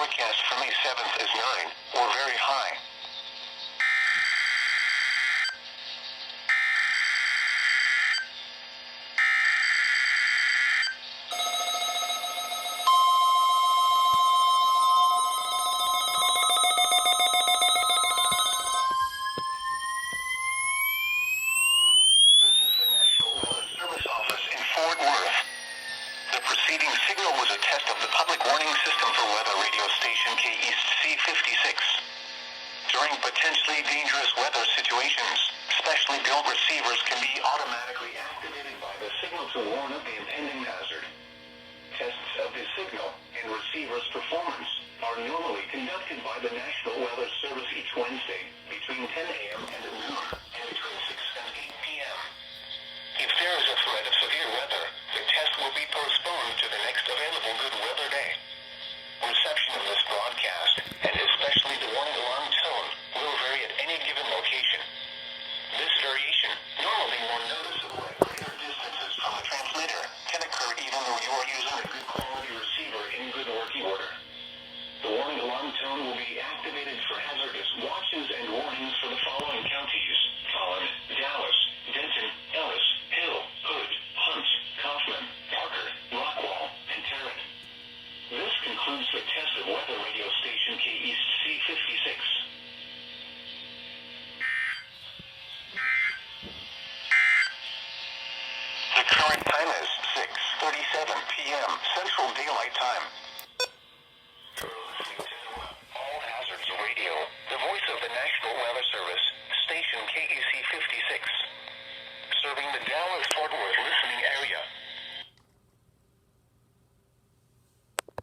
forecast for May 7th is 9, or very high. This is the National Weather Service Office in Fort Worth. The preceding signal was a test of the public warning system for weather radio station KEC56. During potentially dangerous weather situations, specially built receivers can be automatically activated by the signal to warn of the impending hazard. Tests of the signal and receiver's performance are normally conducted by the National Weather Service each Wednesday between 10 a.m. and noon and between 6 and 8 p.m. If there is a threat of severe weather, the test will be postponed to the next available good weather day. Reception of this broadcast, and especially the warning alarm tone, will vary at any given location. This variation, normally more noticeable at greater distances from the transmitter, can occur even though you are using a good quality receiver in good working order. The warning alarm tone will be activated for hazardous watches and warnings for the following counties: Collin, Dallas, Denton, Ellis, Hill, Hood, Hunt, Kaufman, Parker, Rockwall, and Tarrant. This concludes the test of weather radio station KEC56. The current time is 6:37 p.m. Central Daylight Time.